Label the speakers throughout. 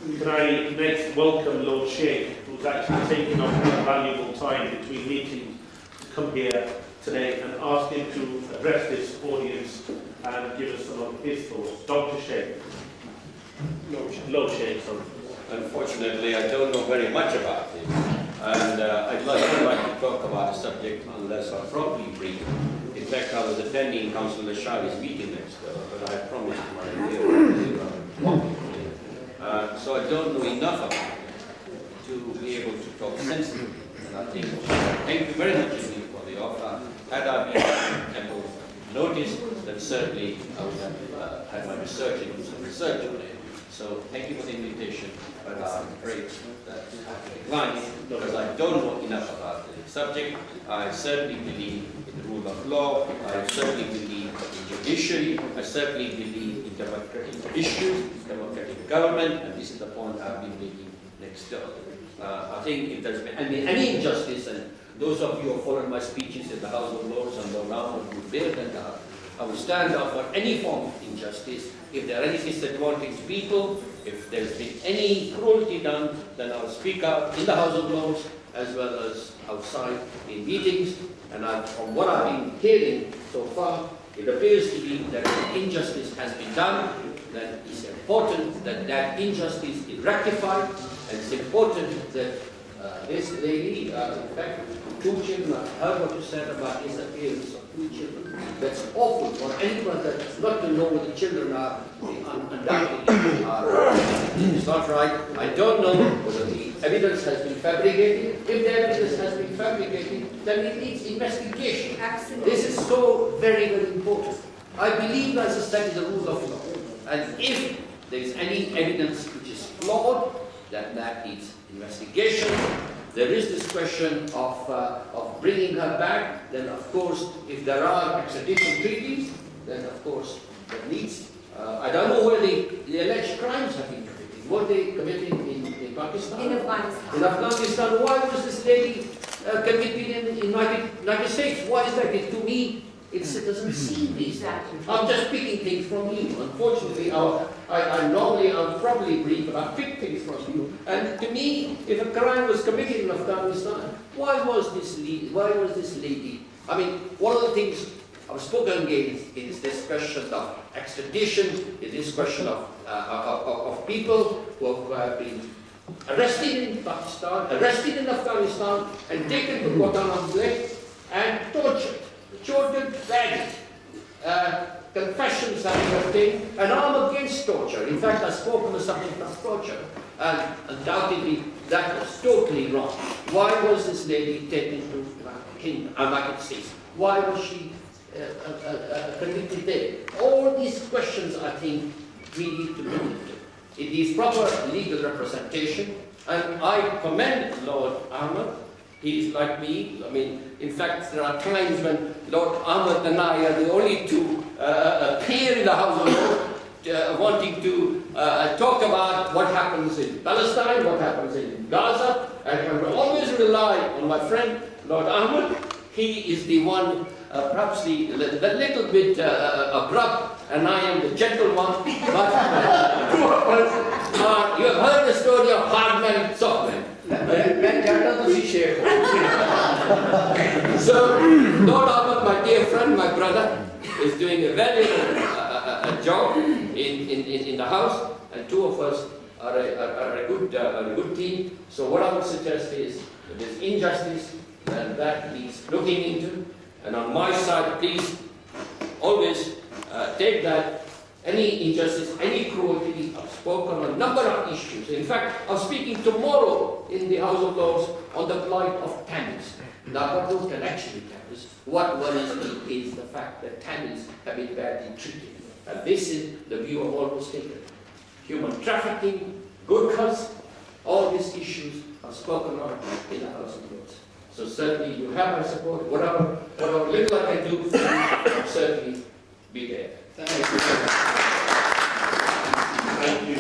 Speaker 1: Can I next welcome Lord Sheikh, who's actually taken off valuable time between meetings to come here today, and ask him to address this audience and give us some of his thoughts. Dr. Sheikh. Lord Sheikh, sorry.
Speaker 2: Unfortunately, I don't know very much about it, and I'd not like to talk about the subject unless I'm properly briefed. In fact, I was attending Councillor Shari's meeting next door, but I promised my dear so I don't know enough about it to be able to talk sensibly. And I think, thank you very much indeed for the offer. Had I been able to notice, then certainly I would have had my research and do some research on it. So thank you for the invitation, but I'm afraid that I have to decline it because I don't know enough about the subject. I certainly believe in the rule of law. I certainly believe in judiciary. I certainly believe in democratic issues, democratic government, and this is the point I've been making next door. I think if there's been any injustice, and those of you who have followed my speeches in the House of Lords and Lord Ahmad would bear that out, I will stand up for any form of injustice. If there are any disadvantaged people, if there's been any cruelty done, then I'll speak out in the House of Lords as well as outside in meetings. And from what I've been hearing so far, it appears to be that injustice has been done, that it's important that that injustice is rectified, and it's important that this lady, in fact, 2 children, I heard what you said about disappearance of 2 children. That's awful for anyone that's not to know what the children are, undoubtedly are. It's not right. I don't know whether the evidence has been fabricated. If the evidence has been fabricated, then it needs investigation.
Speaker 3: Absolutely.
Speaker 2: This is so very, very important. I believe, as I said, in the rule of law. And if there is any evidence which is flawed, then that needs investigation. There is this question of bringing her back. Then, of course, if there are extradition treaties, then, of course, that needs. I don't know where the alleged crimes have been committed. Were they committed in Pakistan?
Speaker 3: In Afghanistan.
Speaker 2: In Afghanistan. Why was this lady convicted in the United States? Why is that? To me, it doesn't seem reasonable. I'm just picking things from you. Unfortunately, I'm probably brief, but I pick things from you. And to me, if a crime was committed in Afghanistan, why was this lady? I mean, one of the things I've spoken against is this question of extradition, is this question of people who have been arrested in Pakistan, arrested in Afghanistan, and taken to Guantanamo and tortured. Children badly. Confessions have been obtained, and I'm against torture. In fact, I spoke on the subject of torture, and undoubtedly that was totally wrong. Why was this lady taken to the United States? Why was she convicted there? All these questions, I think, we need to look into. It is proper legal representation, and I commend Lord Ahmad. He's like me. I mean, in fact, there are times when Lord Ahmad and I are the only two appear in the House of Lords wanting to talk about what happens in Palestine, what happens in Gaza, and I will always rely on my friend Lord Ahmad. He is the one, perhaps the little bit abrupt, and I am the gentle one. But two of us are, you have heard the story of hard man, soft man. So, Lord Ahmad, my dear friend, my brother, is doing a very good job in the house, and two of us are a good team. So what I would suggest is, if there's injustice, then that needs looking into. And on my side, please always take that. Any injustice, any cruelty, I've spoken on a number of issues. In fact, I'm speaking tomorrow in the House of Lords on the plight of Tamils. Now, what those can actually Tamils, what worries me is the fact that Tamils have been badly treated. And this is the view of almost taken. Human trafficking, Gurkhas, all these issues are spoken on in the House of Lords. So certainly you have my support. Whatever little I can do, I'll certainly be there.
Speaker 1: Thank you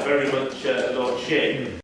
Speaker 1: very much, Lord Sheikh.